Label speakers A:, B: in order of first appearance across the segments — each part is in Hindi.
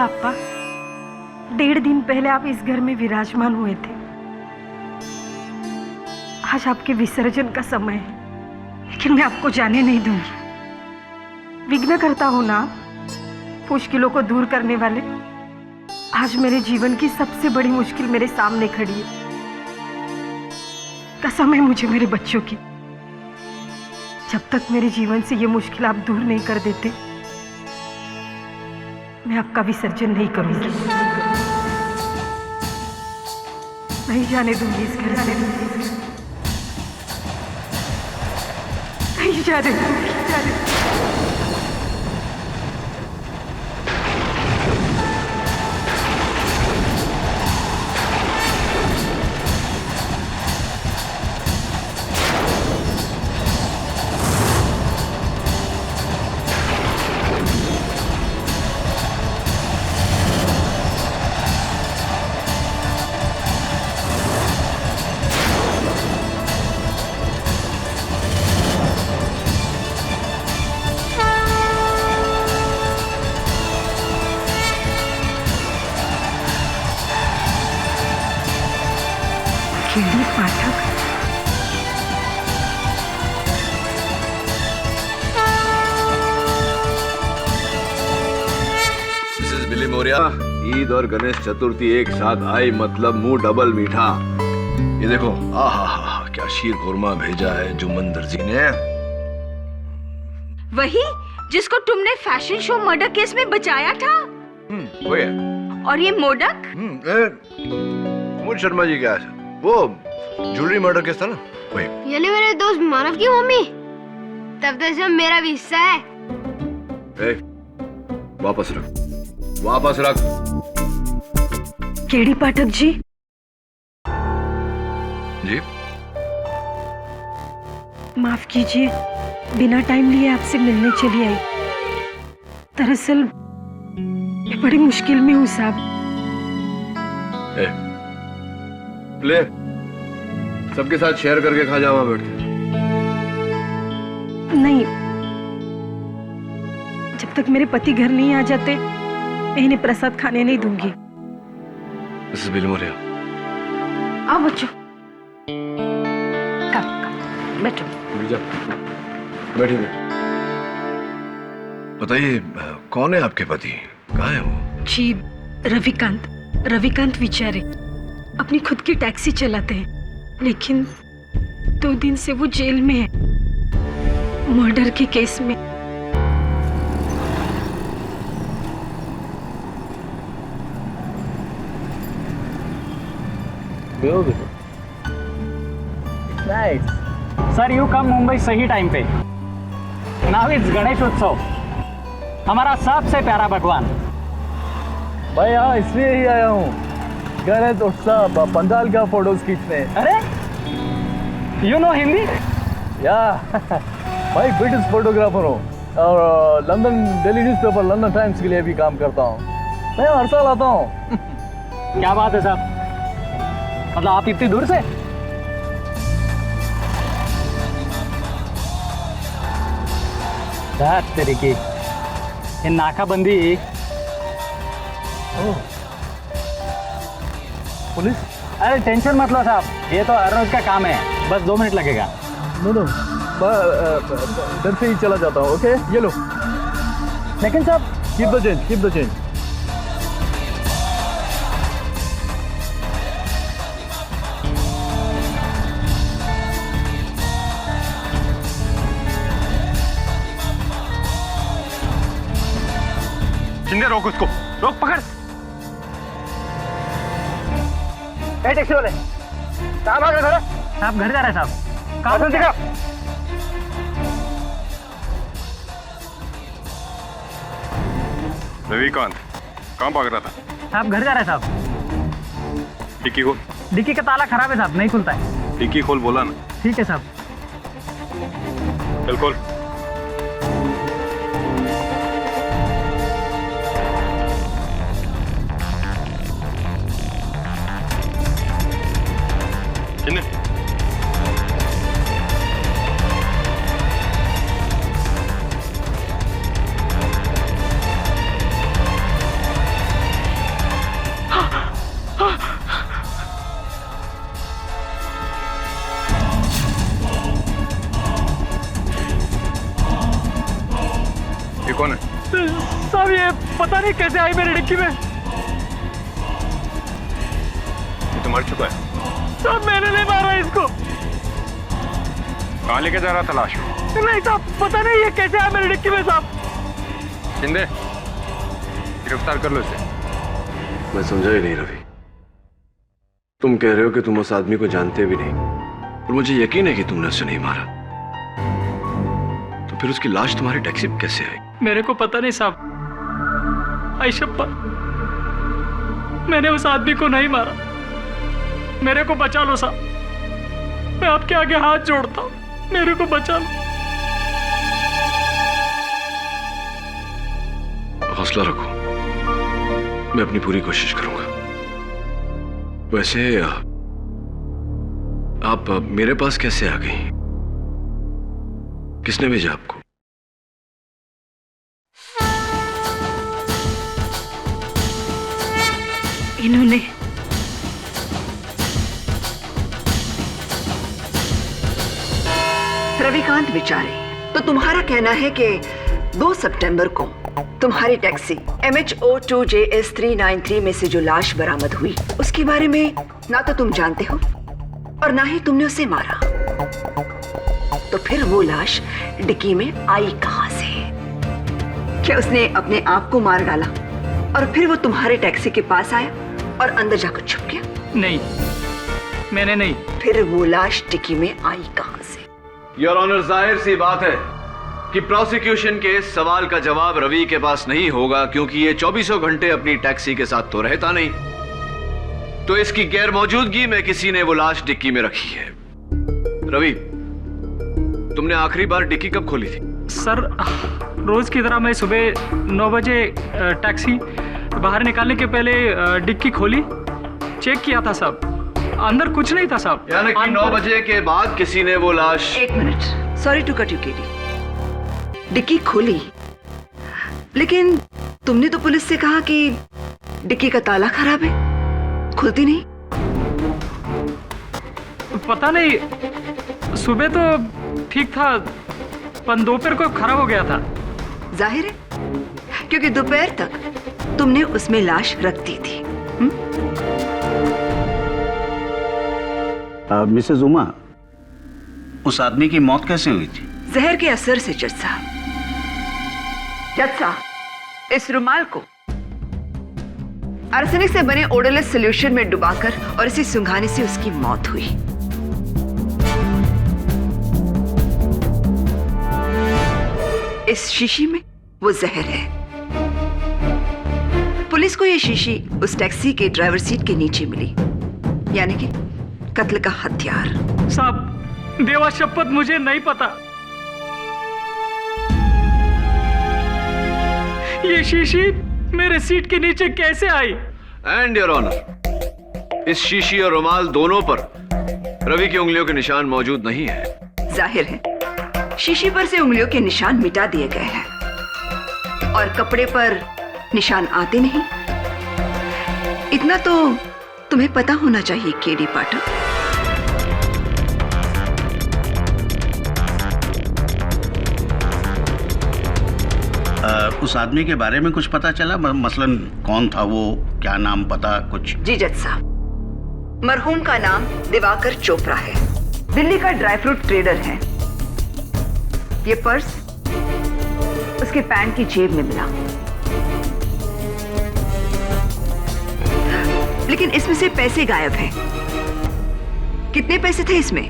A: पापा, 1.5 दिन पहले आप इस घर में विराजमान हुए थे। आज आपके विसर्जन का समय है, लेकिन मैं आपको जाने नहीं दूंगी। विघ्न करता हूं ना आप, मुश्किलों को दूर करने वाले। आज मेरे जीवन की सबसे बड़ी मुश्किल मेरे सामने खड़ी है। कसम है मुझे मेरे बच्चों की, जब तक मेरे जीवन से ये मुश्किल आप दूर नहीं कर देते, मैं आपका विसर्जन नहीं करूंगी। नहीं जाने दूंगी इस घर से, नहीं जाने दूंगी। केडी पाठक,
B: मिसेस बिली मौर्य, ईद और गणेश चतुर्थी एक साथ आई मतलब मुंह डबल मीठा। ये देखो, आहा क्या शीर खुरमा भेजा है जुम्मन दर्जी ने।
C: वही जिसको तुमने फैशन शो मर्डर केस में बचाया था।
B: वो है।
C: और ये मोदक?
B: मोद शर्मा जी क्या है? वो ज्वेलरी मर्डर केस था ना, वही।
D: ये ले मेरे दोस्त मानव की मम्मी, तब तक सब मेरा भी हिस्सा है।
B: वापस रख, वापस रख।
A: केडी पाठक जी।
B: जी
A: माफ कीजिए, बिना टाइम लिए आपसे मिलने चली आई। दरअसल मैं बड़ी मुश्किल में हूँ साहब।
B: ले, सबके साथ शेयर करके खा जाओ बैठ के।
A: नहीं, जब तक मेरे पति घर नहीं आ जाते मैं इन्हें प्रसाद खाने नहीं दूंगी।
B: मिसेस बिली मौर्य,
A: आओ बच्चों, बैठो।
B: बैठिए। बताइए, कौन है आपके पति? कहाँ है वो?
A: जी, रविकांत विचारे अपनी खुद की टैक्सी चलाते हैं, लेकिन 2 दिन से वो जेल में है, मर्डर के केस में।
E: Nice. Sir, you come Mumbai सही टाइम पे। Now it's गणेश उत्सव, हमारा सबसे प्यारा भगवान।
F: भाई यहाँ इसलिए ही आया हूँ, गणेश उत्सव पंडाल का फोटोज खींचने।
E: अरे, you know हिंदी?
F: या भाई ब्रिटिश फोटोग्राफर हूँ और London daily newspaper London times के लिए भी काम करता हूँ। मैं हर साल आता हूँ।
E: क्या बात है साहब, मतलब आप इतनी दूर से? तरीके ये नाकाबंदी।
F: पुलिस?
E: अरे टेंशन मत लो साहब, ये तो हर रोज का काम है, बस 2 मिनट लगेगा।
F: नो डर से ही चला जाता हूँ। ओके, ये लो।
E: लेकिन साहब,
F: कीप द चेंज।
G: शिंदे, रोक उसको, रोक, पकड़।
E: टैक्सी वाले कहाँ भाग रहे थे? साहब घर जा रहे हैं साहब। कहाँ से?
G: रविकांत कहाँ भाग रहा था?
E: साहब घर जा रहे हैं साहब।
G: डिक्की खोल।
E: डिक्की का ताला खराब है साहब, नहीं खुलता है।
G: डिक्की खोल बोला ना।
E: ठीक है साहब।
G: चल खोल। शिंदे, ये कौन है?
E: साहब ये पता नहीं कैसे आई मेरी डिक्की में।
G: ये तो मर चुका है।
E: साहब मैंने नहीं मारा इसको।
G: कहाँ लेके जा रहा था लाश?
E: नहीं साहब, पता नहीं ये कैसे आया मेरी डिक्की में साहब।
G: शिंदे, गिरफ्तार कर लो इसे।
B: मैं समझा ही नहीं रवि। तुम कह रहे हो कि तुम उस आदमी को जानते भी नहीं, और मुझे यकीन है कि तुमने उसे नहीं मारा। तो फिर उसकी लाश तुम्हारी टैक्सी में कैसे आई?
E: मेरे को पता नहीं साहब। आई शप्पथ, मैंने उस आदमी को नहीं मारा। मेरे को बचा लो साहब, मैं आपके आगे हाथ जोड़ता हूँ, मेरे को बचा लो।
B: हौसला रखो, मैं अपनी पूरी कोशिश करूंगा। वैसे आप मेरे पास कैसे आ गई? किसने भेजा आपको?
A: इन्होंने।
H: रविकांत बेचारे, तो तुम्हारा कहना है कि 2 सितंबर को तुम्हारी टैक्सी MH02JS393 में से जो लाश बरामद हुई, उसके बारे में ना तो तुम जानते हो और ना ही तुमने उसे मारा। तो फिर वो लाश डिक्की में आई कहां से? क्या उसने अपने आप को मार डाला और फिर वो तुम्हारे टैक्सी के पास आया और अंदर जाकर छुप गया?
E: नहीं, मैंने नहीं।
H: फिर वो लाश डिक्की में आई कहां से?
B: योर ऑनर, जाहिर सी बात है कि प्रोसिक्यूशन के इस सवाल का जवाब रवि के पास नहीं होगा, क्योंकि ये 24 घंटे अपनी टैक्सी के साथ तो रहता नहीं। तो इसकी गैर मौजूदगी में किसी ने वो लाश डिक्की में रखी है। रवि, तुमने आखिरी बार डिक्की कब खोली थी?
E: सर, रोज की तरह मैं सुबह 9 बजे टैक्सी बाहर निकालने के पहले डिक्की खोली, चेक किया था साहब, अंदर कुछ नहीं था साहब।
B: यानी कि 9 बजे के बाद किसी ने वो लाश।
H: 1 minute, sorry to cut you KD. डिक्की खोली, लेकिन तुमने तो पुलिस से कहा कि डिक्की का ताला खराब है, खुलती नहीं।
E: पता नहीं, सुबह तो ठीक था, पर दोपहर को खराब हो गया था।
H: जाहिर है, क्योंकि दोपहर तक तुमने उसमें लाश रख दी थी।
I: मिसेस उमा, उस आदमी की मौत कैसे हुई थी?
H: जहर के असर से जज साहब। जज साहब, इस रुमाल को आर्सेनिक से बने ओडोलेस सॉल्यूशन में डुबाकर और इसे सुंघाने से उसकी मौत हुई। इस शीशी में वो जहर है। पुलिस को ये शीशी उस टैक्सी के ड्राइवर सीट के नीचे मिली, यानी कि कत्ल का हथियार।
E: साहब, देवा शपथ मुझे नहीं पता। ये शीशी मेरे सीट के नीचे कैसे आई?
B: एंड योर ऑनर, इस शीशी और रुमाल दोनों पर रवि की उंगलियों के निशान मौजूद नहीं है।
H: जाहिर है, शीशी पर से उंगलियों के निशान मिटा दिए गए हैं और कपड़े पर निशान आते नहीं। इतना तो तुम्हें पता होना चाहिए केडी पाठक।
I: उस आदमी के बारे में कुछ पता चला? मसलन कौन था वो, क्या नाम, पता कुछ?
H: जी जज साहब, मरहूम का नाम दिवाकर चोपड़ा है, दिल्ली का ड्राई फ्रूट ट्रेडर है। ये पर्स उसके पैंट की जेब में मिला, लेकिन इसमें से पैसे गायब हैं। कितने पैसे थे इसमें?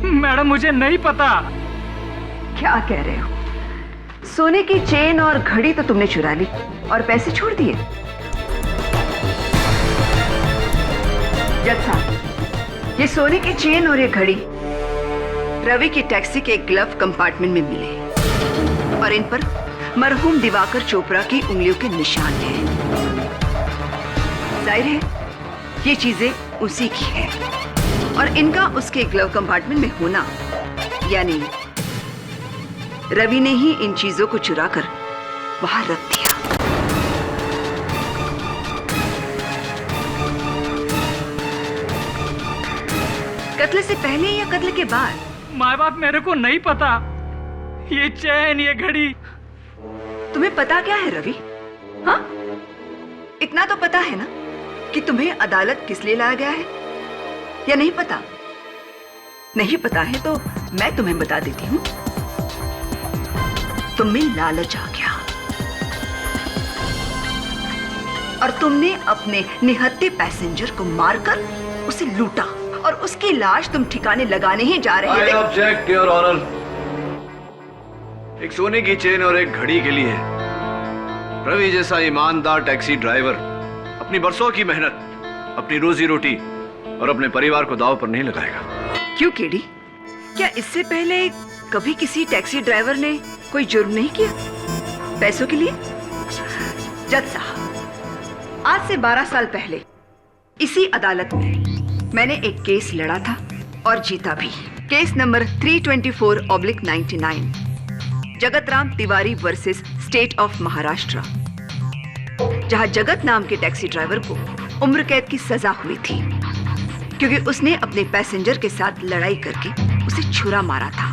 E: मैडम, मुझे नहीं पता।
H: क्या कह रहे हो? सोने की चेन और घड़ी तो तुमने चुरा ली और पैसे छोड़ दिए। जज साहब, ये सोने की चेन और ये घड़ी रवि की टैक्सी के ग्लव कंपार्टमेंट में मिले और इन पर मरहूम दिवाकर चोपड़ा की उंगलियों के निशान हैं। जाहिर है, ये चीजें उसी की है और इनका उसके ग्लव कंपार्टमेंट में होना, यानी रवि ने ही इन चीजों को चुरा कर बाहर रख दिया। कत्ल से पहले या कत्ल के बाद?
E: माँ बाप, मेरे को नहीं पता। ये चैन, ये घड़ी
H: तुम्हें पता क्या है रवि? हाँ, इतना तो पता है ना कि तुम्हें अदालत किस लिए लाया गया है, या नहीं पता? नहीं पता है तो मैं तुम्हें बता देती हूँ। तुम्हें लालच आ गया और तुमने अपने निहत्थे पैसेंजर को मारकर उसे लूटा और उसकी लाश तुम ठिकाने लगाने ही जा रहे थे।
B: I object, Your Honor। एक सोने की चेन और एक घड़ी के लिए रवि जैसा ईमानदार टैक्सी ड्राइवर अपनी बरसों की मेहनत, अपनी रोजी रोटी और अपने परिवार को दांव पर नहीं लगाएगा।
H: क्यों केडी? क्या इससे पहले कभी किसी टैक्सी ड्राइवर ने कोई जुर्म नहीं किया पैसों के लिए? जज साहब, आज से 12 साल पहले इसी अदालत में मैंने एक केस लड़ा था और जीता भी। Case number 324/99, Jagat Ram Tiwari versus state of Maharashtra, जहां जगत नाम के टैक्सी ड्राइवर को उम्र कैद की सजा हुई थी क्योंकि उसने अपने पैसेंजर के साथ लड़ाई करके उसे छुरा मारा था।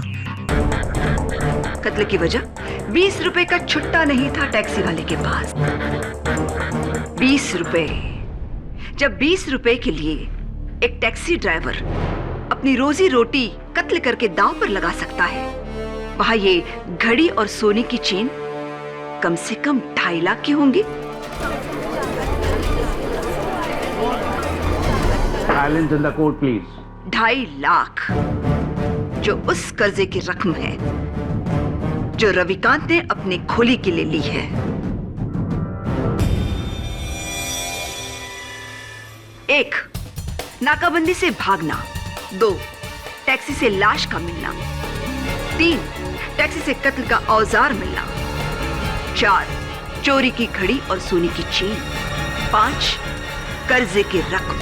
H: कत्ल की वजह 20 रुपए का छुट्टा नहीं था टैक्सी वाले के पास। 20 रुपए। जब 20 रुपए के लिए एक टैक्सी ड्राइवर अपनी रोजी रोटी कत्ल करके दांव पर लगा सकता है, वहां ये घड़ी और सोने की चेन कम से कम 2.5 लाख की होंगी।
I: Silence in the court, please.
H: 2.5 lakh, जो उस कर्जे की रकम है जो रविकांत ने अपने खोली के लिए ली है। एक, नाकाबंदी से भागना। 2, टैक्सी से लाश का मिलना। 3, टैक्सी से कत्ल का औजार मिलना। 4, चोरी की घड़ी और सोने की चेन। 5, कर्जे की रकम।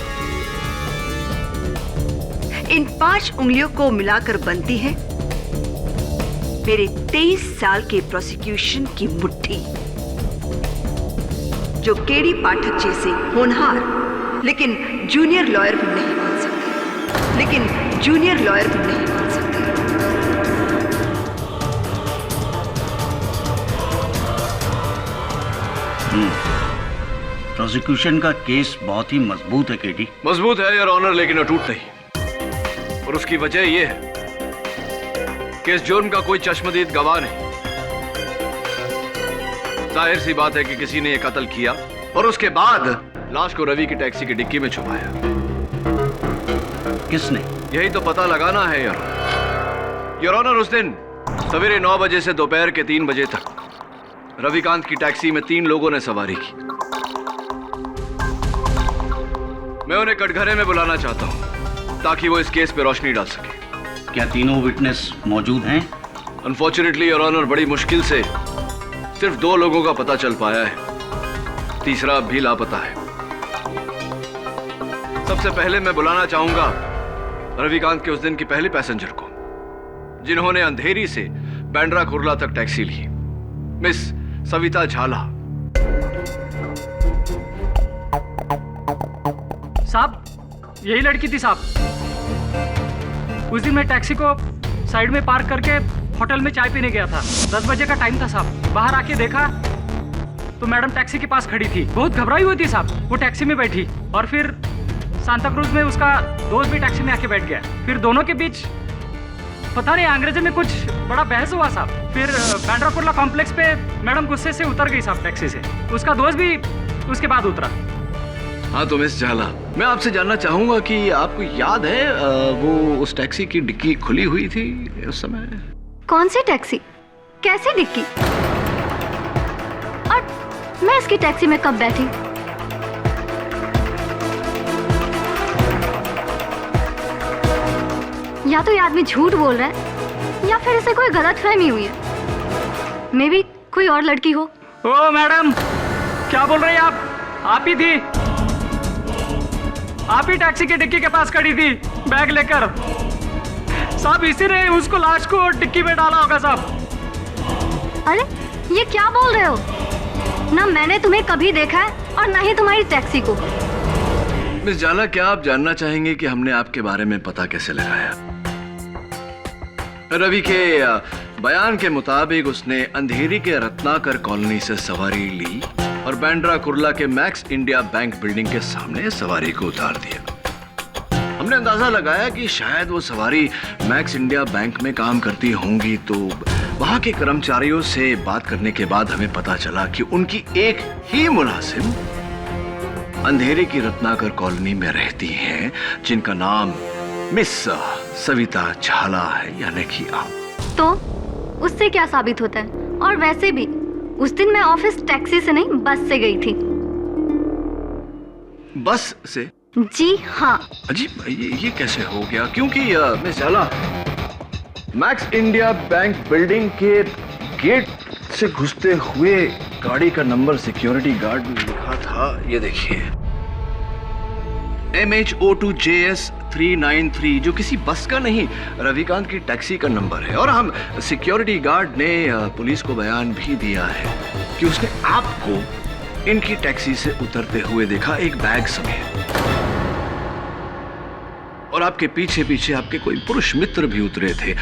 H: इन 5 उंगलियों को मिलाकर बनती है मेरे 23 साल के प्रोसिक्यूशन की मुट्ठी, जो केडी पाठक जैसे होनहार लेकिन जूनियर लॉयर भी नहीं बन सकते।
I: प्रोसिक्यूशन का केस बहुत ही मजबूत है केडी।
B: मजबूत है योर ऑनर, लेकिन अटूट नहीं। और उसकी वजह यह है कि इस जुर्म का कोई चश्मदीद गवाह नहीं। जाहिर सी बात है कि किसी ने यह कत्ल किया और उसके बाद लाश को रवि की टैक्सी की डिक्की में छुपाया।
I: किसने?
B: यही तो पता लगाना है योर ऑनर। उस दिन सवेरे 9 बजे से दोपहर के 3 बजे तक रविकांत की टैक्सी में 3 लोगों ने सवारी की। मैं उन्हें कटघरे में बुलाना चाहता हूं ताकि वो इस केस पे रोशनी डाल सके।
I: क्या तीनों विटनेस मौजूद हैं?
B: अनफॉर्चुनेटली योर ऑनर, बड़ी मुश्किल से सिर्फ 2 लोगों का पता चल पाया है, तीसरा अब भी लापता है। सबसे पहले मैं बुलाना चाहूंगा रविकांत के उस दिन की पहली पैसेंजर को, जिन्होंने अंधेरी से बैंड्रा कुर्ला तक टैक्सी ली, मिस सविता झाला।
E: साहब, यही लड़की थी साहब। उस दिन मैं टैक्सी को साइड में पार्क करके होटल में चाय पीने गया था। 10 बजे का टाइम था साहब। बाहर आके देखा तो मैडम टैक्सी के पास खड़ी थी, बहुत घबराई हुई थी साहब। वो टैक्सी में बैठी और फिर सांता क्रूज में उसका दोस्त भी टैक्सी में आके बैठ गया। फिर दोनों के बीच पता नहीं अंग्रेजी में कुछ बड़ा बहस हुआ साहब। फिर बैंड्रा कुर्ला कॉम्प्लेक्स पे मैडम गुस्से से उतर गई साहब टैक्सी से। उसका दोस्त भी उसके बाद उतरा।
B: हाँ तो मिस झाला, मैं आपसे जानना चाहूंगा कि आपको याद है वो उस टैक्सी की डिक्की खुली हुई थी उस समय?
D: कौन सी टैक्सी? कैसी डिक्की? और मैं इसकी टैक्सी में कब बैठी? या तो ये आदमी झूठ बोल रहा है या फिर इसे कोई गलतफहमी हुई है। मे बी कोई और लड़की हो।
E: ओ मैडम, क्या बोल रही हैं आप ही थी। आप ही टैक्सी की डिक्की के पास खड़ी थी बैग लेकर साहब। इसी ने उसको लाश को डिक्की में डाला होगा साहब।
D: अरे ये क्या बोल रहे हो? ना मैंने तुम्हें कभी देखा है और ना ही तुम्हारी टैक्सी को।
B: मिस झाला, क्या आप जानना चाहेंगे कि हमने आपके बारे में पता कैसे लगाया? रवि के बयान के मुताबिक उसने अंधेरी के रत्नाकर कॉलोनी से सवारी ली और बांद्रा कुर्ला के मैक्स इंडिया बैंक बिल्डिंग के सामने सवारी को उतार दिया। हमने अंदाजा लगाया कि शायद वो सवारी मैक्स इंडिया बैंक में काम करती होंगी, तो वहां के कर्मचारियों से बात करने के बाद हमें पता चला कि उनकी एक ही मुलाजिम अंधेरे की रत्नाकर कॉलोनी में रहती हैं, जिनका नाम मिस सविता झाला है, यानी कि आप।
D: तो उससे क्या साबित होता है? और वैसे भी उस दिन मैं ऑफिस टैक्सी से नहीं बस से गई थी।
B: बस से?
D: जी हाँ।
B: अजीब, ये कैसे हो गया? क्योंकि मिस झाला, मैक्स इंडिया बैंक बिल्डिंग के गेट से घुसते हुए गाड़ी का नंबर सिक्योरिटी गार्ड में लिखा था, ये देखिए, MH02JS 393, जो किसी बस का नहीं, रविकांत की टैक्सी का नंबर है। और हम सिक्योरिटी गार्ड ने पुलिस को बयान भी दिया है कि उसने आपको इनकी टैक्सी से उतरते हुए देखा, एक बैग समेत। और आपके पीछे पीछे आपके कोई पुरुष मित्र भी उतरे थे,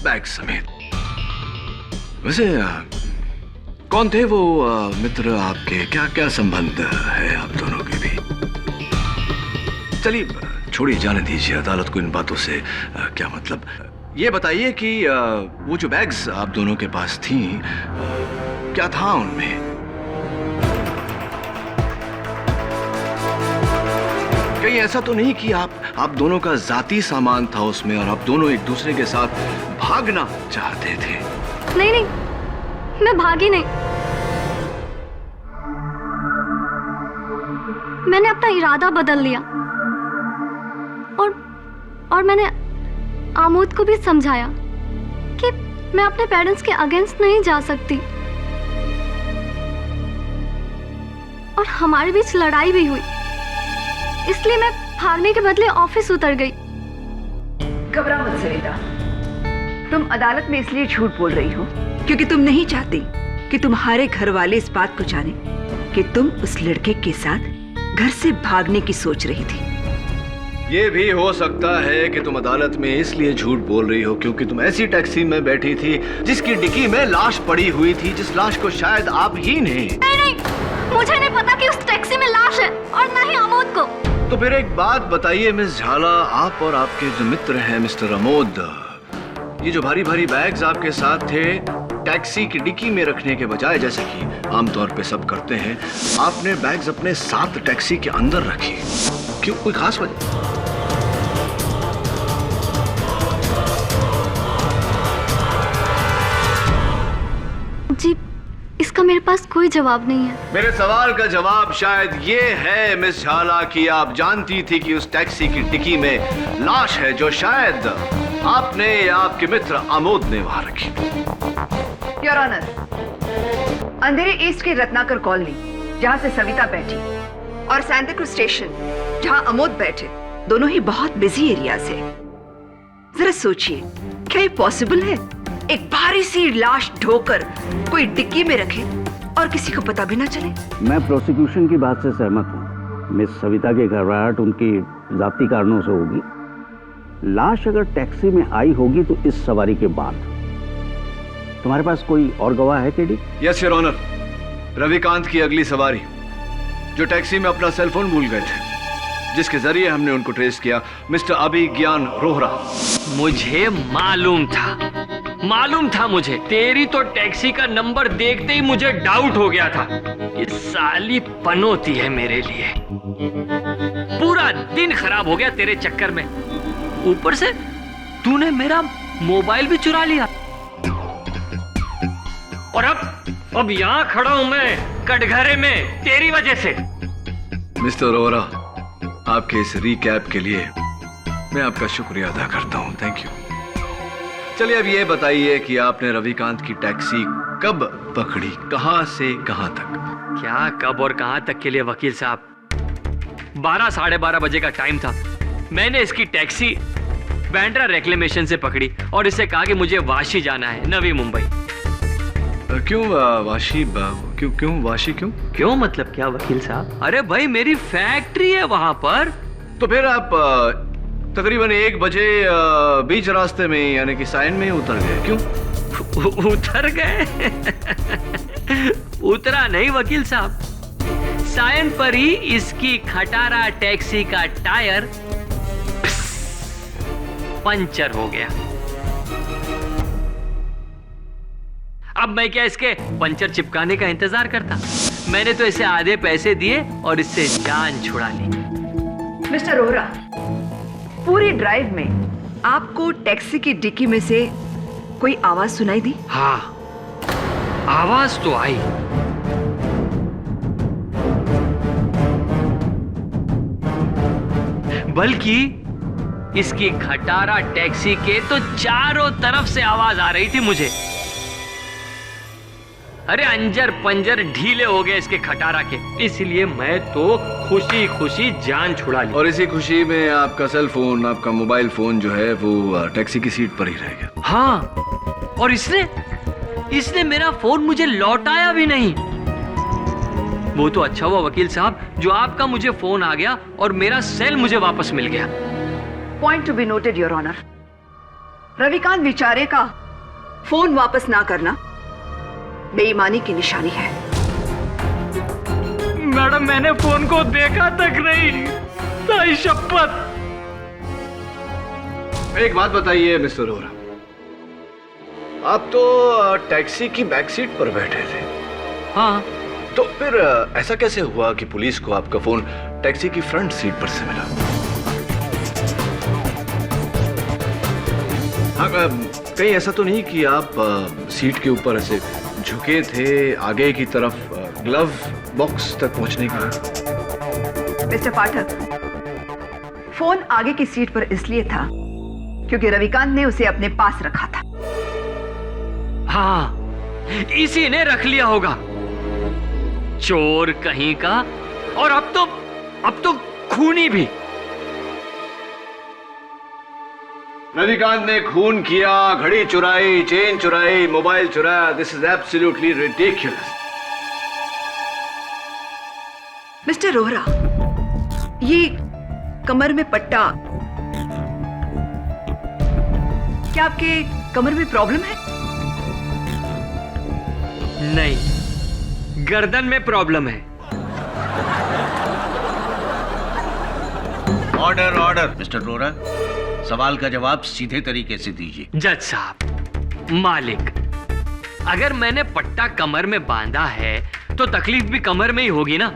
B: बैग समेत। वैसे कौन थे वो मित्र आपके? क्या क्या संबंध है आप दोनों के भी? चलिए छोड़िए, जाने दीजिए, अदालत को इन बातों से क्या मतलब। ये बताइए कि वो जो बैग्स आप दोनों के पास थी, क्या था उनमें? कहीं ऐसा तो नहीं कि आप दोनों का जाती सामान था उसमें और आप दोनों एक दूसरे के साथ भागना चाहते थे?
D: नहीं नहीं, मैं भागी नहीं। मैंने अपना इरादा बदल लिया और मैंने आमोद को भी समझाया कि मैं अपने पेरेंट्स के अगेंस्ट नहीं जा सकती। और हमारे बीच लड़ाई भी हुई, इसलिए मैं भागने के बदले ऑफिस उतर गई।
H: घबरा मत सरिता, तुम अदालत में इसलिए झूठ बोल रही हो क्योंकि तुम नहीं चाहती कि तुम्हारे घर वाले इस बात को जाने कि तुम उस लड़के के साथ घर से भागने की सोच रही थी।
B: ये भी हो सकता है कि तुम अदालत में इसलिए झूठ बोल रही हो क्योंकि तुम ऐसी टैक्सी में बैठी थी जिसकी डिक्की में लाश पड़ी हुई थी, जिस लाश को शायद आप ही ने।
D: नहीं, मुझे नहीं पता कि उस टैक्सी में लाश है, और न ही आमोद को।
B: तो फिर एक बात बताइए मिस झाला, आप और आपके जो मित्र हैं मिस्टर अमोद, ये जो भारी भारी बैग्स आपके साथ थे, टैक्सी की डिक्की में रखने के बजाय, जैसे कि आमतौर पे सब करते हैं, आपने बैग्स अपने साथ टैक्सी के अंदर रखे। क्यों, कोई खास वजह?
D: जी, इसका मेरे पास कोई जवाब नहीं है।
B: मेरे सवाल का जवाब शायद ये है मिस झाला कि आप जानती थी कि उस टैक्सी की डिक्की में लाश है जो शायद आपने या आपके मित्र आमोद ने वहां रखी।
H: योर ऑनर, अंधेरे ईस्ट की रत्नाकर कॉलोनी, जहां से सविता बैठी, और सैंताक्रूज स्टेशन, जहां अमोद बैठे, दोनों ही बहुत बिजी एरिया से। जरा सोचिए, क्या ये पॉसिबल है? एक भारी सी लाश ढोकर कोई डिक्की में रखे और किसी को पता भी ना चले।
I: मैं प्रोसिक्यूशन की बात से सहमत हूँ। मिस सविता की घबराहट उनकी जाती कारणों से होगी। लाश अगर टैक्सी में आई होगी तो इस सवारी के बाद। तुम्हारे पास कोई और गवाह है KD?
B: Yes your honour, Ravikant की अगली सवारी जो टैक्सी में अपना सेलफोन भूल गए थे, जिसके जरिए हमने उनको ट्रेस किया, मिस्टर अभिज्ञान रोहरा।
E: मुझे मालूम था मुझे। तेरी तो टैक्सी का नंबर देखते ही मुझे डाउट हो गया था। ये साली पनौती है मेरे लिए। पूरा दिन खराब हो गया तेरे चक्कर में। ऊपर से तूने मेरा मोबाइल भी चुरा लिया। और अब यहाँ खड़ा हूं मैं कटघरे में तेरी वजह से।
B: मिस्टर रोहरा, आपके इस रिकैप के लिए मैं आपका शुक्रिया अदा करता हूं। Thank you. चलिए अब ये बताइए कि आपने रविकांत की टैक्सी कब पकड़ी, कहां से कहां तक?
E: क्या कब और कहां तक के लिए वकील साहब? 12 साढ़े 12 बजे का टाइम था। मैंने इसकी टैक्सी बांद्रा रेक्लेमेशन से पकड़ी और इससे कहा कि मुझे वाशी जाना है, नवी मुंबई।
B: क्यों वाशी? क्यों वाशी?
E: क्यों मतलब क्या वकील साहब? अरे भाई, मेरी फैक्ट्री है वहां पर।
B: तो फिर आप तकरीबन 1 बजे बीच रास्ते में यानी कि साइन में उतर गए। क्यों?
J: उतर गए? उतरा नहीं वकील साहब, साइन पर ही इसकी खटारा टैक्सी का टायर पंचर हो गया। अब मैं क्या इसके पंचर चिपकाने का इंतजार करता? मैंने तो इसे आधे पैसे दिए और इससे जान छुड़ा ली।
H: मिस्टर रोहरा, पूरी ड्राइव में आपको टैक्सी की डिक्की में से कोई आवाज सुनाई दी?
J: हाँ, आवाज तो आई। बल्कि इसकी खटारा टैक्सी के तो चारों तरफ से आवाज आ रही थी मुझे। अरे अंजर पंजर ढीले हो गए इसके खटारा के, इसलिए मैं तो खुशी खुशी जान छुड़ा ली।
B: और इसी खुशी में आपका सेल फोन, आपका मोबाइल फोन जो है वो टैक्सी की सीट पर ही रह गया।
J: हाँ, और इसने मेरा फोन मुझे लौटाया भी नहीं। वो तो अच्छा हुआ वकील साहब जो आपका मुझे फोन आ गया और मेरा सेल मुझे वापस मिल गया।
H: Point to be noted your honour, Ravikant बेचारे का फोन वापस ना करना बेईमानी की निशानी है।
E: मैडम मैंने फोन को देखा तक नहीं, ताई शपथ।
B: एक बात बताइए मिस्टर रोहरा, आप तो टैक्सी की बैक सीट पर बैठे थे।
J: हाँ,
B: तो फिर ऐसा कैसे हुआ कि पुलिस को आपका फोन टैक्सी की फ्रंट सीट पर से मिला? हाँ, कहीं ऐसा तो नहीं कि आप सीट के ऊपर ऐसे झुके थे आगे की तरफ, ग्लव बॉक्स तक पहुंचने के लिए?
H: मिस्टर पाठक, फोन आगे की सीट पर इसलिए था क्योंकि रविकांत ने उसे अपने पास रखा था।
J: हाँ, इसी ने रख लिया होगा, चोर कहीं का। और अब तो खूनी भी।
B: रविकांत ने खून किया, घड़ी चुराई, चेन चुराई, मोबाइल चुराया। This is absolutely ridiculous.
H: Mister Rohra, ये कमर में पट्टा, क्या आपके कमर में प्रॉब्लम है?
J: नहीं, गर्दन में प्रॉब्लम है।
I: Order order. मिस्टर रोहरा, सवाल का जवाब सीधे तरीके से दीजिए।
J: जज साहब, मालिक, अगर मैंने पट्टा कमर में बांधा है तो तकलीफ भी कमर में ही होगी ना?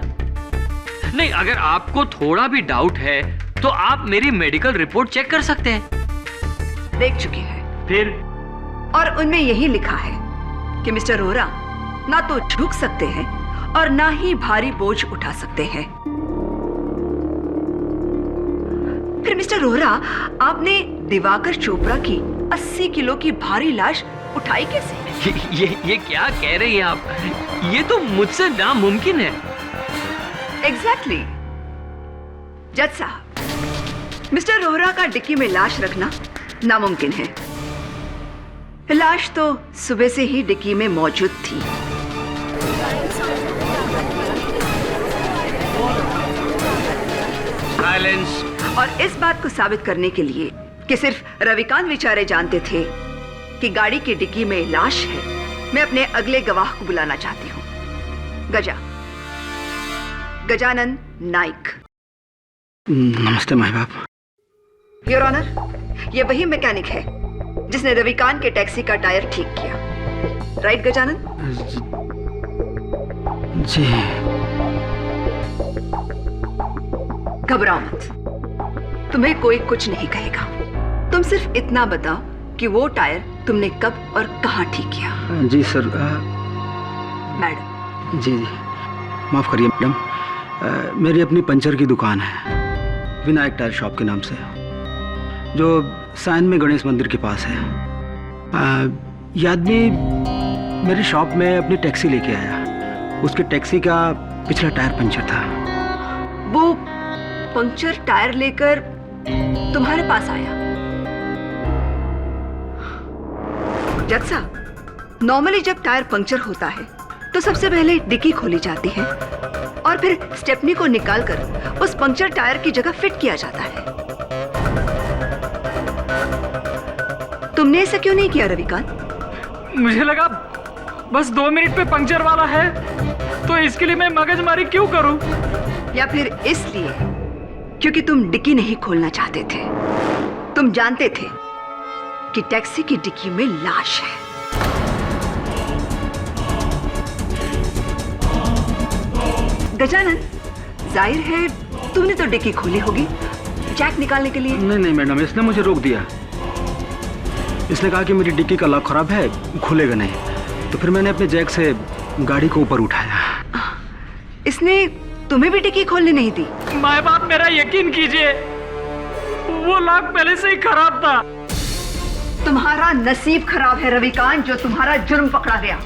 J: नहीं, अगर आपको थोड़ा भी डाउट है तो आप मेरी मेडिकल रिपोर्ट चेक कर सकते हैं।
H: देख चुके हैं।
J: फिर?
H: और उनमें यही लिखा है कि मिस्टर रोहरा ना तो झुक सकते हैं और ना ही भारी बोझ उठा सकते हैं। फिर मिस्टर रोहरा, आपने दिवाकर चोपड़ा की 80 किलो की भारी लाश उठाई कैसे?
J: ये क्या कह रही हैं आप? ये तो मुझसे नामुमकिन है।
H: एग्जैक्टली। जज साहब, मिस्टर रोहरा का डिक्की में लाश रखना नामुमकिन है। लाश तो सुबह से ही डिक्की में मौजूद थी।
I: साइलेंस।
H: और इस बात को साबित करने के लिए कि सिर्फ रविकांत बेचारे जानते थे कि गाड़ी की डिक्की में लाश है, मैं अपने अगले गवाह को बुलाना चाहती हूँ। गजानन नाइक।
I: नमस्ते माई बाप।
H: योर ऑनर, ये वही मैकेनिक है जिसने रविकांत के टैक्सी का टायर ठीक किया। राइट गजानन?
I: जी।
H: घबराओ मत, तुम्हें कोई कुछ नहीं कहेगा। तुम सिर्फ इतना बताओ कि वो टायर तुमने कब और कहां ठीक किया।
I: जी सर।
H: मैडम।
I: जी जी, माफ़ करिए मैडम, मेरी अपनी पंचर की दुकान है, विनायक टायर शॉप के नाम से, जो साइन में गणेश मंदिर के पास है। ये आदमी मेरी शॉप में अपनी टैक्सी लेके आया। उसके टैक्सी का पिछला टायर पंचर था।
H: वो पंक्चर टायर लेकर तुम्हारे पास आया? जज साहब, नॉर्मली जब टायर पंक्चर होता है तो सबसे पहले डिक्की खोली जाती है और फिर स्टेपनी को निकालकर उस पंक्चर टायर की जगह फिट किया जाता है। तुमने ऐसा क्यों नहीं किया रविकांत?
E: मुझे लगा बस 2 मिनट पे पंक्चर वाला है, तो इसके लिए मैं मगजमारी क्यों करूं?
H: या फिर इसलिए क्योंकि तुम डिक्की नहीं खोलना चाहते थे? तुम जानते थे कि टैक्सी की डिक्की में लाश है। गजानन, जाहिर है तुमने तो डिक्की खोली होगी जैक निकालने के लिए।
K: नहीं मैडम, इसने मुझे रोक दिया। इसने कहा कि मेरी डिक्की का लॉक खराब है, खुलेगा नहीं। तो फिर मैंने अपने जैक से गाड़ी को ऊपर उठाया।
H: इसने तुम्हें भी डिक्की खोलने नहीं दी?
E: माए बाप, मेरा यकीन कीजिए, वो लॉक पहले से ही खराब था।
H: तुम्हारा नसीब खराब है रविकांत, जो तुम्हारा जुर्म पकड़ा गया।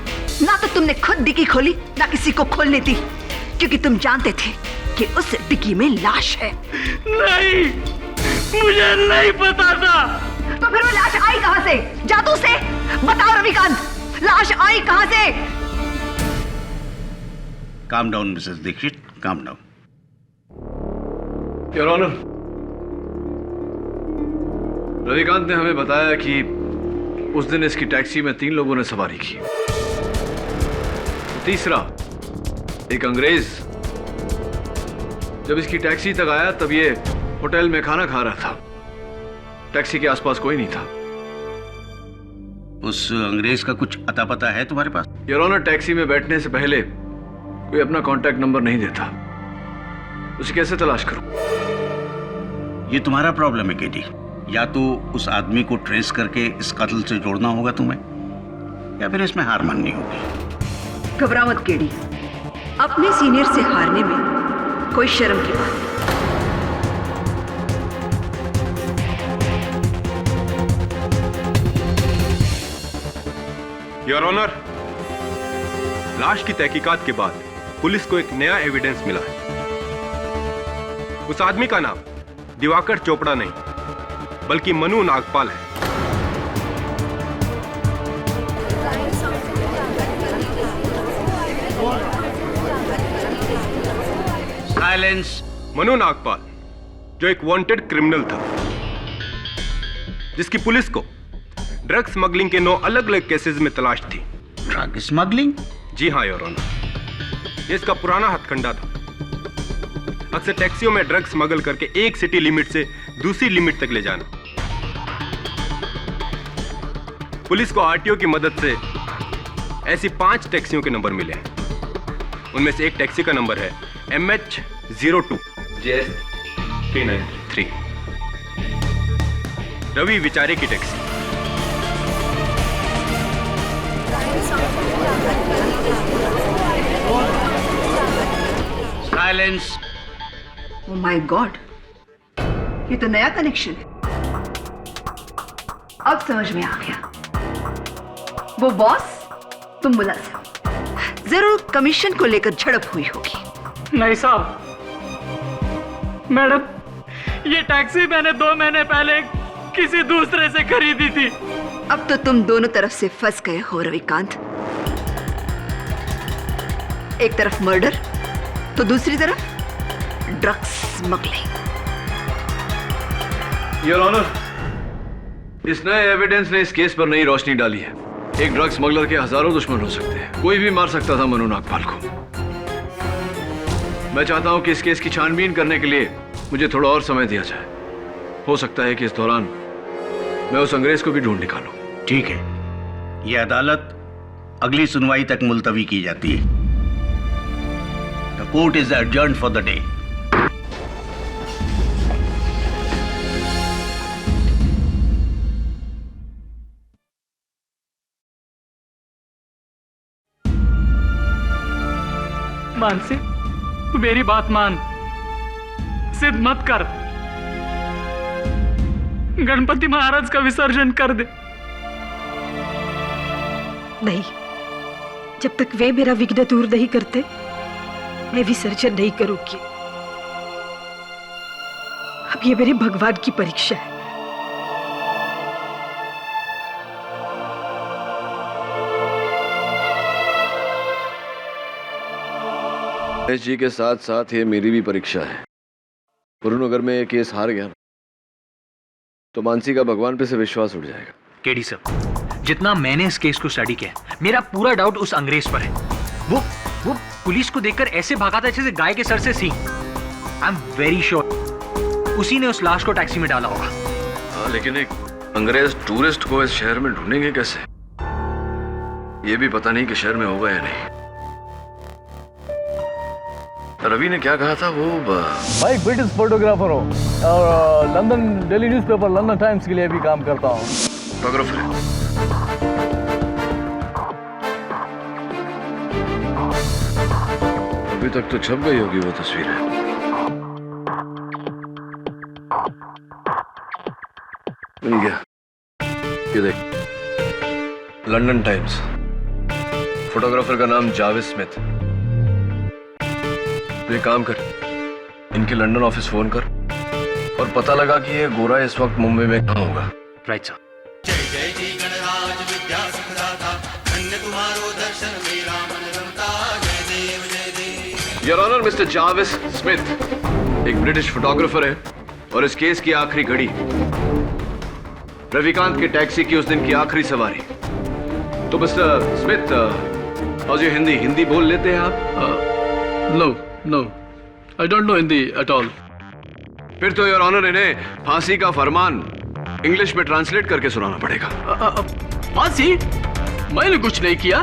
H: ना तो तुमने खुद डिक्की खोली, ना किसी को खोलने दी, क्योंकि तुम जानते थे कि उस डिक्की में लाश है।
E: नहीं, मुझे नहीं पता था।
H: तो फिर वो लाश आई कहां से? जादू से? बताओ रविकांत, लाश आई कहां से?
I: Calm down Mrs Dixit, calm down.
B: Your honour, Ravikant ने हमें बताया कि उस दिन इसकी टैक्सी में 3 लोगों ने सवारी की। तीसरा एक अंग्रेज जब इसकी टैक्सी तक आया तब ये होटल में खाना खा रहा था। टैक्सी के आसपास कोई नहीं था।
I: उस अंग्रेज का कुछ अता पता है तुम्हारे पास?
B: योर ऑनर, टैक्सी में बैठने से पहले कोई अपना कांटेक्ट नंबर नहीं देता। उसे कैसे तलाश करूं?
I: ये तुम्हारा प्रॉब्लम है केडी। या तो उस आदमी को ट्रेस करके इस कत्ल से जोड़ना होगा तुम्हें, या फिर इसमें हार माननी होगी।
H: घबरा मत केडी, अपने सीनियर से हारने में कोई शर्म की बात नहीं।
G: योर ऑनर, लाश की तहकीकात के बाद पुलिस को एक नया एविडेंस मिला है। उस आदमी का नाम दिवाकर चोपड़ा नहीं, बल्कि मनु नागपाल है।
I: साइलेंस।
G: मनु नागपाल, जो एक वांटेड क्रिमिनल था, जिसकी पुलिस को ड्रग स्मगलिंग के 9 अलग अलग केसेस में तलाश थी।
I: Drug smuggling?
G: जी हाँ योर ऑनर, ये इसका पुराना हथकंडा था। अक्सर टैक्सियों में ड्रग स्मगल करके एक सिटी लिमिट से दूसरी लिमिट तक ले जाना। पुलिस को आरटीओ की मदद से ऐसी 5 टैक्सियों के नंबर मिले हैं। उनमें से एक टैक्सी का नंबर है MH02 JS393, रवि विचारे की taxi.
I: Silence.
H: Oh my God, ये तो नया कनेक्शन है। अब समझ में आ गया। वो बॉस, तुम मुलाजिम। जरूर कमीशन को लेकर झड़प हुई होगी।
E: नहीं साहब, मैडम, ये टैक्सी मैंने 2 महीने पहले किसी दूसरे से खरीदी थी।
H: अब तो तुम दोनों तरफ से फंस गए हो रविकांत। एक तरफ मर्डर तो दूसरी तरफ ड्रग्स स्मगलिंग।
B: योर ऑनर, इस नए एविडेंस ने इस केस पर नई रोशनी डाली है। एक ड्रग स्मगलर के हजारों दुश्मन हो सकते हैं। कोई भी मार सकता था मनु नागपाल को। मैं चाहता हूं कि इस केस की छानबीन करने के लिए मुझे थोड़ा और समय दिया जाए। हो सकता है कि इस दौरान मैं उस अंग्रेज को भी ढूंढ निकालूं।
I: ठीक है, यह अदालत अगली सुनवाई तक मुलतवी की जाती है। The court is adjourned for the day.
E: Mansi, तू मेरी बात मान, सिद्ध मत कर। गणपति महाराज का विसर्जन कर दे।
A: नहीं, जब तक वे मेरा विघ्न दूर नहीं करते मैं विसर्जन नहीं करूंगी। अब ये मेरे भगवान की परीक्षा है।
B: गणेश जी के साथ साथ ये मेरी भी परीक्षा है। वरुण, अगर मैं ये केस हार गया तो मानसी का भगवान पे से विश्वास उठ जाएगा।
L: केडी सर, जितना मैंने इस केस को स्टडी किया, मेरा पूरा डाउट उस अंग्रेज पर है। वो पुलिस को देखकर ऐसे भागा था जैसे गाय के सर से सींग। आई एम वेरी श्योर उसी ने उस लाश को टैक्सी में डाला होगा।
B: हाँ, लेकिन एक अंग्रेज टूरिस्ट को इस शहर में ढूंढेंगे कैसे? ये भी पता नहीं कि शहर में होगा या नहीं। रवि ने क्या कहा था वो?
F: मैं एक ब्रिटिश फोटोग्राफर हूँ और London daily newspaper London times के लिए भी काम करता हूँ।
B: फोटोग्राफर है। अभी तक तो छप गई होगी वो तस्वीरें। मिल गया, ये देख, लंदन टाइम्स। फोटोग्राफर का नाम जावेद स्मिथ। तो ये काम कर, इनके लंदन ऑफिस फोन कर और पता लगा कि ये गोरा इस वक्त मुंबई में कहाँ होगा।
L: Right sir.
B: Your honour, mister Javed Smith एक ब्रिटिश फोटोग्राफर है और इस केस की आखिरी घड़ी रविकांत के टैक्सी की उस दिन की आखिरी सवारी। तो मिस्टर स्मिथ, और ये हिंदी बोल लेते हैं आप?
F: No, I don't know Hindi at all.
B: फिर तो योर ऑनर इन्हें फांसी का फरमान इंग्लिश में ट्रांसलेट करके सुनाना पड़ेगा।
F: फांसी? मैंने कुछ नहीं किया।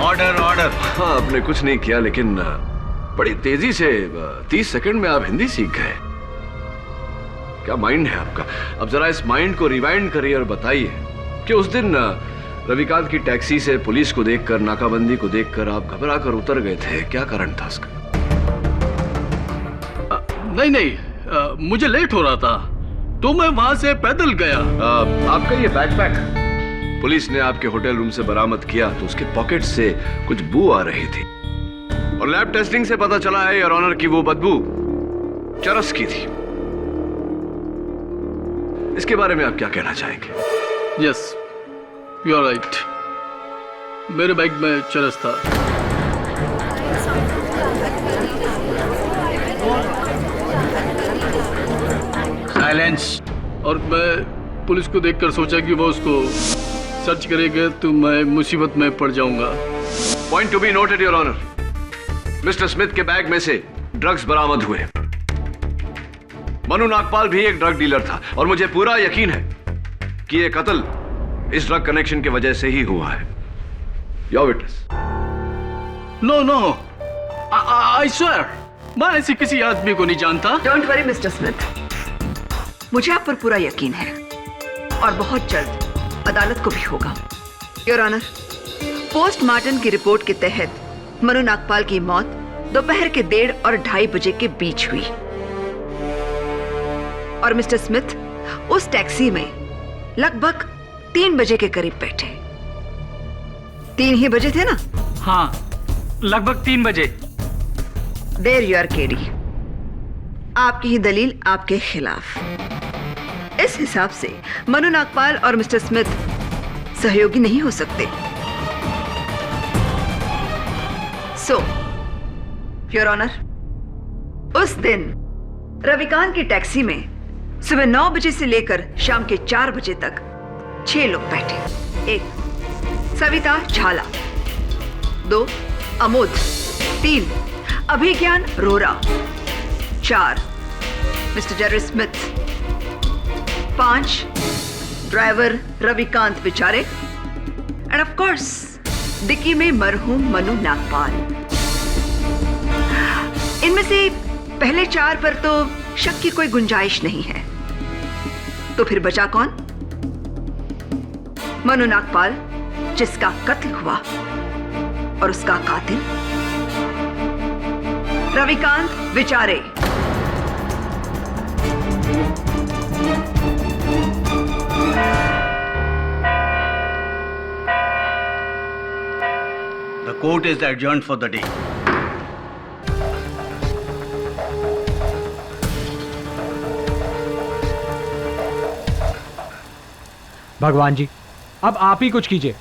B: ऑर्डर। हाँ, आपने कुछ नहीं किया, लेकिन बड़ी तेजी से 30 सेकंड में आप हिंदी सीख गए। क्या माइंड है आपका? अब जरा इस माइंड को रिवाइंड करिए और बताइए कि उस दिन रविकांत की टैक्सी से पुलिस को देखकर, नाकाबंदी को देखकर आप घबरा कर उतर गए थे। क्या कारण था उसका?
F: नहीं, मुझे लेट हो रहा था तो मैं वहां से पैदल गया।
B: आपका ये बैकपैक पुलिस ने आपके होटल रूम से बरामद किया तो उसके पॉकेट से कुछ बू आ रही थी और लैब टेस्टिंग से पता चला है योर ऑनर कि वो बदबू चरस की थी। इसके बारे में आप क्या कहना चाहेंगे?
F: Yes, you are right. मेरे बैग में चरस था।
L: साइलेंस।
F: और मैं पुलिस को देखकर सोचा कि वो उसको सर्च करेगा तो मैं मुसीबत में पड़ जाऊंगा।
B: Point to be noted your honour, mister Smith के बैग में से ड्रग्स बरामद हुए। मनु नागपाल भी एक ड्रग डीलर था और मुझे पूरा यकीन है कि यह कत्ल इस ड्रग कनेक्शन की वजह से ही हुआ है। Your witness.
F: No, I swear, मैं ऐसे किसी आदमी को नहीं जानता।
H: डोंट वरी मिस्टर स्मिथ, मुझे आप पर पूरा यकीन है और बहुत जल्द अदालत को भी होगा। योर ऑनर, पोस्टमार्टम की रिपोर्ट के तहत मनु नागपाल की मौत दोपहर के 1:30 और 2:30 बजे के बीच हुई और मिस्टर स्मिथ उस टैक्सी में लगभग 3 बजे के करीब बैठे। 3 ही बजे थे ना?
L: हाँ, लगभग 3 बजे।
H: There you are KD. आपकी ही दलील आपके खिलाफ। इस हिसाब से मनु नागपाल और मिस्टर स्मिथ सहयोगी नहीं हो सकते। सो योर ऑनर, उस दिन रविकांत की टैक्सी में सुबह 9 बजे से लेकर शाम के 4 बजे तक 6 लोग बैठे। 1 सविता झाला, 2 अमोद, 3 अभिज्ञान रोरा, 4 mister Jerry Smith, 5 driver Ravikant बिचारे एंड ऑफ कोर्स डिक्की में मरहूम मनु नागपाल। इनमें से पहले 4 पर तो शक की कोई गुंजाइश नहीं है। तो फिर बचा कौन? मनु नागपाल, जिसका कत्ल हुआ, और उसका कातिल रविकांत बिचारे।
I: The court is adjourned for the day.
E: भगवान जी, अब आप ही कुछ कीजिए,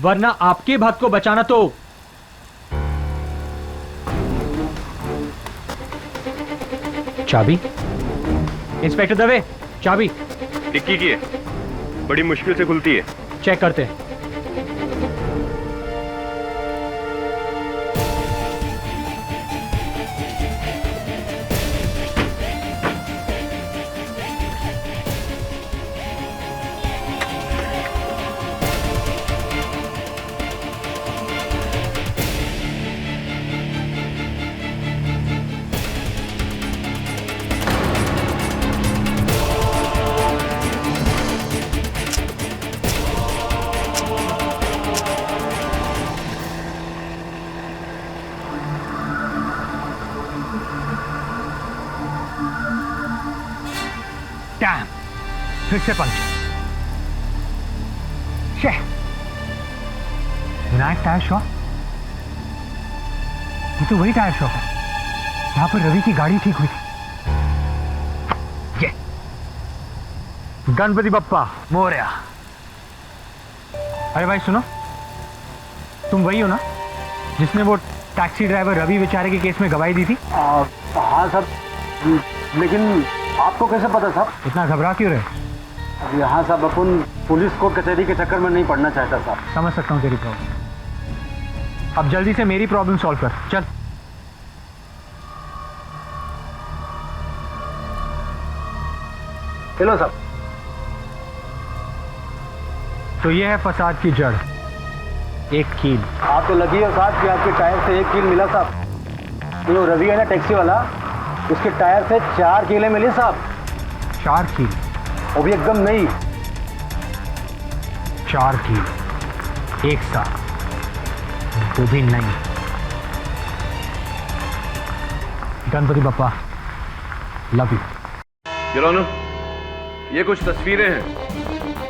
E: वरना आपके भक्त को बचाना तो
L: चाबी? इंस्पेक्टर दवे, चाबी।
G: डिक्की की है, बड़ी मुश्किल से खुलती है।
L: चेक करते हैं। डैम, फिर से पंक्चर। शेह, विनायक टायर शॉप। ये तो वही टायर शॉप है जहां पर रवि की गाड़ी ठीक हुई थी। ये गणपति बप्पा मोरया। अरे भाई सुनो, तुम वही हो ना जिसने वो टैक्सी ड्राइवर रवि बेचारे के केस में गवाही दी थी?
K: हाँ साहब, लेकिन आपको कैसे पता साहब?
L: इतना घबरा क्यों रहे?
K: अब यहाँ साहब अपन पुलिस कोर्ट कचहरी के चक्कर में नहीं पड़ना चाहता साहब।
L: समझ सकता हूँ तेरी प्रॉब्लम। अब जल्दी से मेरी प्रॉब्लम सॉल्व कर, चल।
K: हेलो साहब।
L: तो ये है फसाद की जड़, एक कील।
K: आप तो लगी हो साहब कि आपके टायर से एक कील मिला साहब। जो रवि है ना टैक्सी वाला, उसके टायर से 4 कीलें मिली साहब।
L: 4 कील?
K: वो भी एकदम नहीं।
L: 4 कील एक साथ, वो भी नहीं। Ganpati Bappa, love you.
B: Your honour, ये कुछ तस्वीरें हैं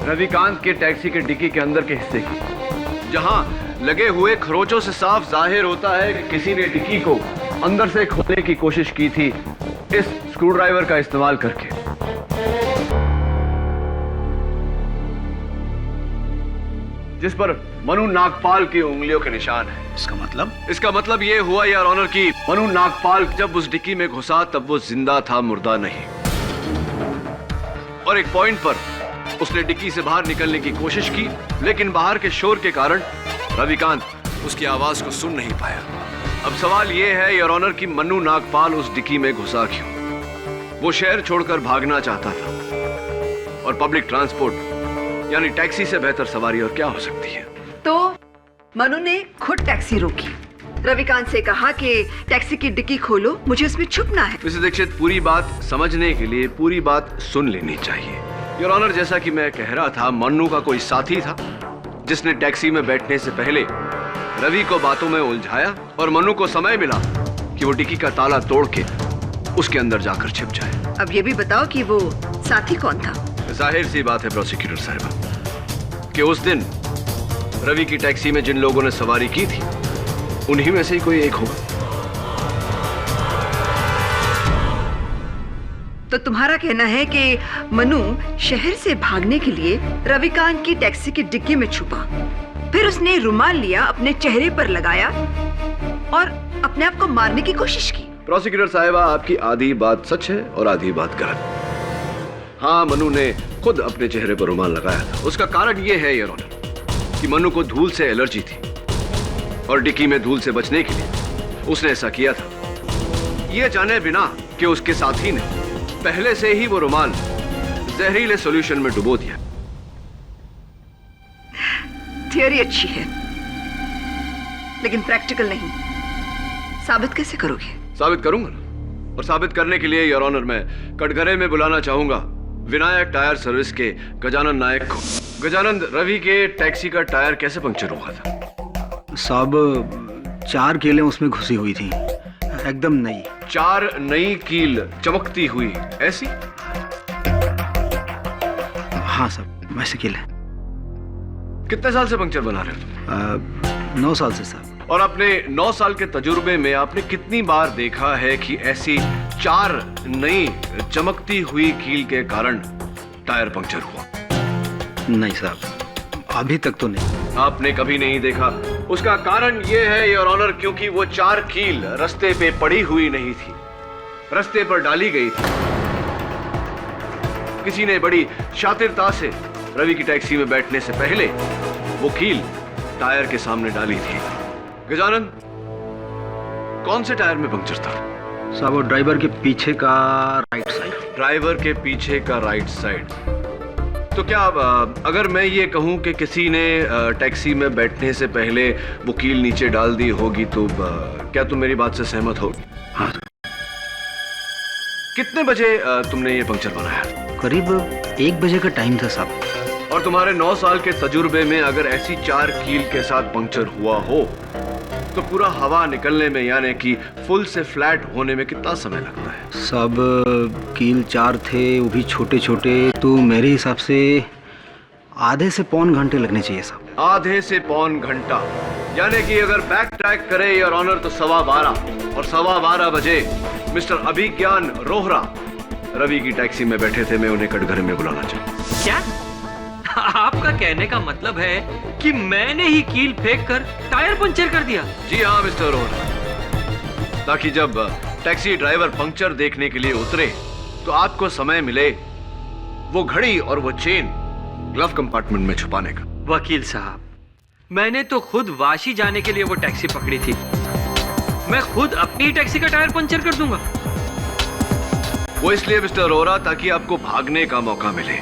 B: रविकांत के टैक्सी के डिक्की के अंदर के हिस्से की, जहां लगे हुए खरोचों से साफ जाहिर होता है कि किसी ने डिक्की को अंदर से खोलने की कोशिश की थी इस स्क्रू ड्राइवर का इस्तेमाल करके। जिस पर मनु नागपाल की उंगलियों के निशान है।
I: इसका मतलब?
B: इसका मतलब यह हुआ योर ऑनर कि मनु नागपाल जब उस डिक्की में घुसा तब वो जिंदा था, मुर्दा नहीं। और एक पॉइंट पर उसने डिक्की से बाहर निकलने की कोशिश की, लेकिन बाहर के शोर के कारण रविकांत उसकी आवाज को सुन नहीं पाया। अब सवाल यह है योर ऑनर कि मनु नागपाल उस डिक्की में घुसा क्यों? वो शहर छोड़कर भागना चाहता था, और पब्लिक ट्रांसपोर्ट यानी टैक्सी से बेहतर सवारी और क्या हो सकती है?
H: तो मनु ने खुद टैक्सी रोकी, रविकांत से कहा कि टैक्सी की डिक्की खोलो, मुझे उसमें छुपना है।
B: मिसेस दीक्षित, पूरी बात समझने के लिए पूरी बात सुन लेनी चाहिए। योर ऑनर, जैसा कि मैं कह रहा था, मन्नू का कोई साथी था जिसने टैक्सी में बैठने से पहले रवि को बातों में उलझाया और मन्नू को समय मिला कि वो डिक्की का ताला तोड़ के उसके अंदर जाकर छिप जाए।
H: अब ये भी बताओ कि वो साथी कौन था?
B: जाहिर सी बात है प्रोसिक्यूटर साहिबा कि उस दिन रवि की टैक्सी में जिन लोगों ने सवारी की थी उन्हीं में से ही कोई एक होगा।
H: तो तुम्हारा कहना है कि मनु शहर से भागने के लिए रविकांत की टैक्सी की डिक्की में छुपा, फिर उसने रुमाल लिया, अपने चेहरे पर लगाया और अपने आप को मारने की कोशिश की।
B: प्रोसिक्यूटर साहिबा, आपकी आधी बात सच है और आधी बात गलत। हाँ, मनु ने खुद अपने चेहरे पर रुमाल लगाया था। उसका कारण यह है योर ऑनर कि मनु को धूल से एलर्जी थी और डिक्की में धूल से बचने के लिए उसने ऐसा किया था, यह जाने बिना कि उसके साथी ने पहले से ही वो रुमाल जहरीले सॉल्यूशन में डुबो दिया।
H: थियोरी अच्छी है, लेकिन प्रैक्टिकल नहीं। साबित कैसे करोगे?
B: साबित करूंगा ना, और साबित करने के लिए योर ऑनर मैं कटघरे में बुलाना चाहूंगा विनायक टायर सर्विस के गजानन नायक को। गजानन, रवि के टैक्सी का टायर कैसे पंक्चर हुआ था?
K: साहब 4 कीलें उसमें घुसी हुई थी, एकदम नई।
B: 4 नई कील चमकती हुई ऐसी?
K: हाँ साहब, वैसे कील है।
B: कितने साल से पंक्चर बना रहे हो?
K: 9 साल से साहब।
B: और अपने 9 साल के तजुर्बे में आपने कितनी बार देखा है कि ऐसी 4 नई चमकती हुई कील के कारण टायर पंक्चर हुआ?
K: नहीं साहब, अभी तक तो नहीं।
B: आपने कभी नहीं देखा? उसका कारण यह है योर ऑनर क्योंकि वो 4 कील रास्ते पे पड़ी हुई नहीं थी, रास्ते पर डाली गई थी। किसी ने बड़ी शातिरता से रवि की टैक्सी में बैठने से पहले वो कील टायर के सामने डाली थी। गजानन, कौन से टायर में पंक्चर था?
K: साहब वो ड्राइवर के पीछे का राइट साइड।
B: ड्राइवर के पीछे का राइट साइड। तो क्या अगर मैं ये कहूं कि किसी ने टैक्सी में बैठने से पहले वो कील नीचे डाल दी होगी तो क्या तुम मेरी बात से सहमत हो?
K: हाँ।
B: कितने बजे तुमने ये पंक्चर बनाया?
K: करीब 1 बजे का टाइम था साहब।
B: और तुम्हारे 9 साल के तजुर्बे में अगर ऐसी 4 कील के साथ पंक्चर हुआ हो तो पूरा हवा निकलने में यानी कि फुल से फ्लैट होने में कितना समय लगता है?
K: सब कील 4 थे, वो भी छोटे छोटे, तो मेरे हिसाब से आधे से पौन घंटे लगने चाहिए साहब।
B: आधे से पौन घंटा, यानी कि अगर बैक ट्रैक करे योर ऑनर तो 12:15 और 12:15 बजे मिस्टर अभिज्ञान रोहरा रवि की टैक्सी में बैठे थे। मैं उन्हें कटघरे में बुलाना चाहूँ।
J: क्या आपका कहने का मतलब है कि मैंने ही कील फेंक कर टायर पंचर कर दिया?
B: जी हाँ मिस्टर रोहरा, ताकि जब टैक्सी ड्राइवर पंक्चर देखने के लिए उतरे तो आपको समय मिले वो घड़ी और वो चेन ग्लव कंपार्टमेंट में छुपाने का।
J: वकील साहब, मैंने तो खुद वाशी जाने के लिए वो टैक्सी पकड़ी थी। मैं खुद अपनी टैक्सी का टायर पंचर कर दूंगा।
B: वो इसलिए मिस्टर रोहरा ताकि आपको भागने का मौका मिले,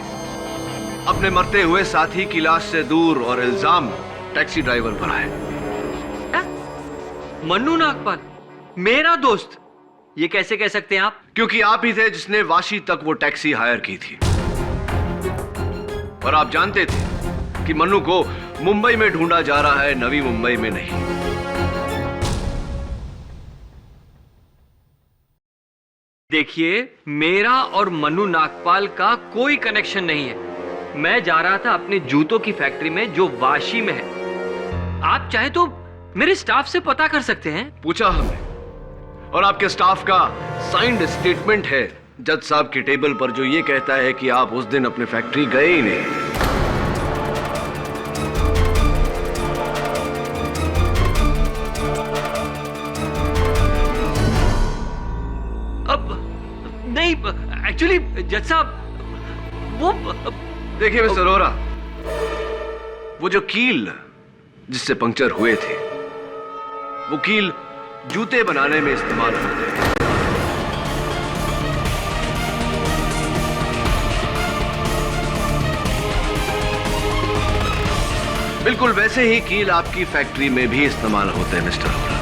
B: अपने मरते हुए साथी की लाश से दूर, और इल्जाम टैक्सी ड्राइवर पर आए।
J: मन्नू नागपाल मेरा दोस्त, ये कैसे कह सकते हैं आप?
B: क्योंकि आप ही थे जिसने वाशी तक वो टैक्सी हायर की थी, और आप जानते थे कि मन्नू को मुंबई में ढूंढा जा रहा है, नवी मुंबई में नहीं।
J: देखिए, मेरा और मन्नू नागपाल का कोई कनेक्शन नहीं है। मैं जा रहा था अपने जूतों की फैक्ट्री में जो वाशी में है। आप चाहे तो मेरे स्टाफ से पता कर सकते हैं।
B: पूछा हमने, और आपके स्टाफ का साइंड स्टेटमेंट है जज साहब की टेबल पर, जो ये कहता है कि आप उस दिन अपने फैक्ट्री गए ही नहीं।
J: अब नहीं, एक्चुअली जज साहब वो
B: देखिए मिस्टर रोहरा, वो जो कील जिससे पंक्चर हुए थे वो कील जूते बनाने में इस्तेमाल होते हैं। बिल्कुल वैसे ही कील आपकी फैक्ट्री में भी इस्तेमाल होते हैं मिस्टर रोहरा।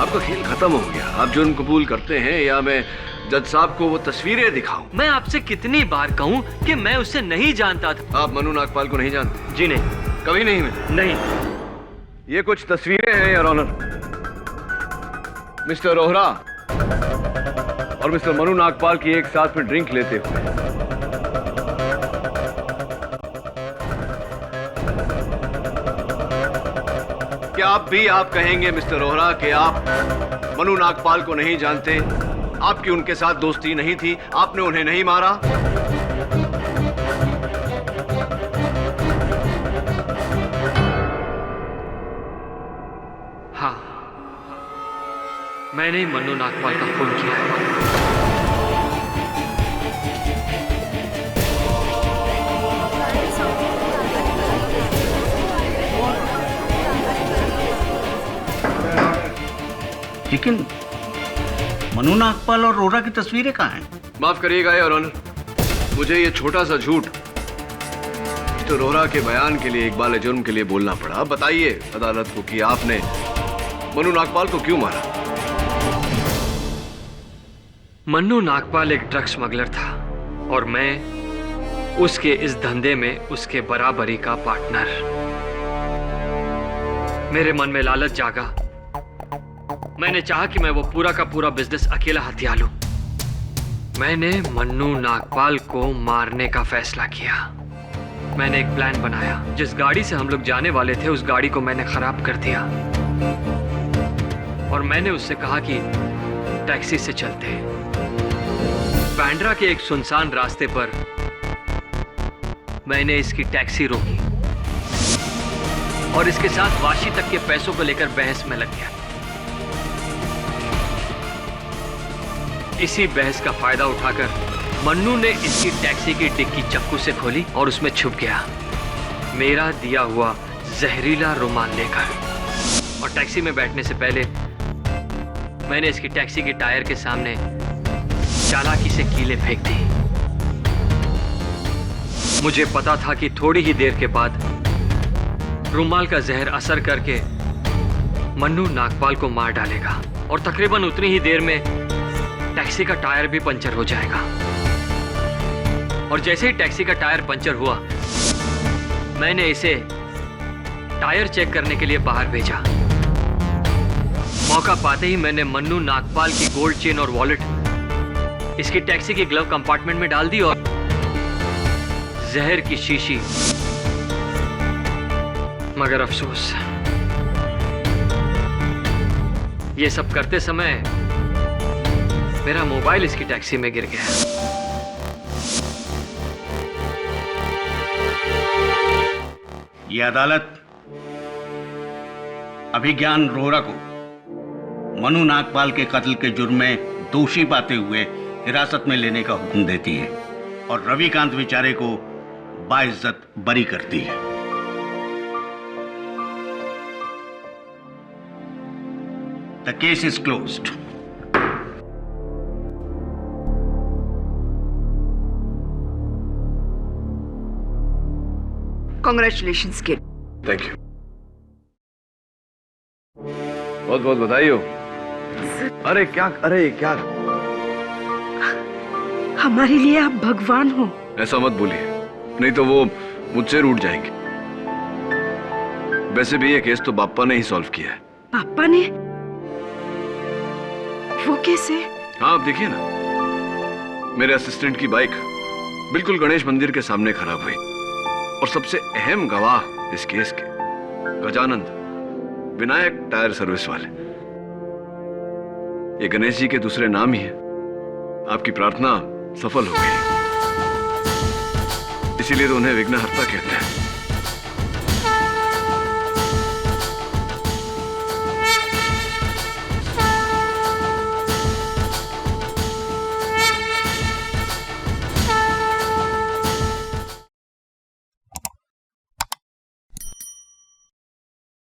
B: आपका खेल खत्म हो गया। आप जुर्म कबूल करते हैं या मैं जज साहब को वो तस्वीरें दिखाऊं?
J: मैं आपसे कितनी बार कहूं कि मैं उसे नहीं जानता था।
B: आप मन्नू नागपाल को नहीं जानते?
J: जी नहीं।
B: कभी नहीं मिले?
J: नहीं।
B: ये कुछ तस्वीरें हैं योर ऑनर। मिस्टर रोहरा और मिस्टर मन्नू नागपाल की एक साथ में ड्रिंक लेते हुए। क्या आप भी आप कहेंगे मिस्टर रोहरा कि आप मन्नू नागपाल को नहीं जानते? आपकी उनके साथ दोस्ती नहीं थी, आपने उन्हें नहीं मारा?
J: हाँ, मैंने ही मन्नू नागपाल का खून किया है।
I: लेकिन मन्नू नागपाल और रोहरा की तस्वीरें कहाँ हैं?
B: माफ करिएगा योर ऑनर, मुझे ये छोटा सा झूठ मिस्टर रोहरा के बयान के लिए इकबाल जुर्म के लिए बोलना पड़ा। बताइए अदालत को कि आपने मन्नू नागपाल को क्यों मारा?
J: मन्नू नागपाल एक ड्रग स्मगलर था और मैं उसके इस धंधे में उसके बराबरी का पार्टनर। मेरे मन में लालच जागा। मैंने चाहा कि मैं वो पूरा का पूरा बिजनेस अकेला हथिया लूं। मैंने मन्नू नागपाल को मारने का फैसला किया। मैंने एक प्लान बनाया। जिस गाड़ी से हम लोग जाने वाले थे उस गाड़ी को मैंने खराब कर दिया और मैंने उससे कहा कि टैक्सी से चलते। बांद्रा के एक सुनसान रास्ते पर मैंने इसकी टैक्सी रोकी और इसके साथ वाशी तक के पैसों को लेकर बहस में लग गया। इसी बहस का फायदा उठाकर मन्नू ने इसकी टैक्सी की डिक्की चाकू से खोली और उसमें छुप गया, मेरा दिया हुआ जहरीला रुमाल लेकर। और टैक्सी में बैठने से पहले मैंने इसकी टैक्सी के टायर के सामने चालाकी से कीलें फेंक दी। मुझे पता था कि थोड़ी ही देर के बाद रुमाल का जहर असर करके मन्नू नागपाल को मार डालेगा और तकरीबन उतनी ही देर में टैक्सी का टायर भी पंचर हो जाएगा। और जैसे ही टैक्सी का टायर पंचर हुआ, मैंने इसे टायर चेक करने के लिए बाहर भेजा। मौका पाते ही मैंने मन्नू नागपाल की गोल्ड चेन और वॉलेट इसकी टैक्सी के ग्लव कंपार्टमेंट में डाल दी और जहर की शीशी। मगर अफसोस, ये सब करते समय मेरा मोबाइल इसकी टैक्सी में गिर गया।
I: ये अदालत अभिज्ञान रोहरा को मनु नागपाल के कत्ल के जुर्म में दोषी पाते हुए हिरासत में लेने का हुक्म देती है और रविकांत विचारे को बाइज्जत बरी करती है। The case is closed.
H: Congratulations kid.
B: Thank you, बहुत बहुत बधाई हो। अरे क्या
A: हमारे लिए आप भगवान हो।
B: ऐसा मत बोलिए, नहीं तो वो मुझसे रूठ जाएंगे। वैसे भी ये केस तो बाप्पा ने ही सॉल्व किया है।
A: पापा ने? वो कैसे?
B: हाँ, आप देखिए ना, मेरे असिस्टेंट की बाइक बिल्कुल गणेश मंदिर के सामने खराब हुई और सबसे अहम गवाह इस केस के गजानंद विनायक टायर सर्विस वाले, ये गणेश जी के दूसरे नाम ही है। आपकी प्रार्थना सफल हो गई, इसीलिए तो उन्हें विघ्नहर्ता कहते हैं।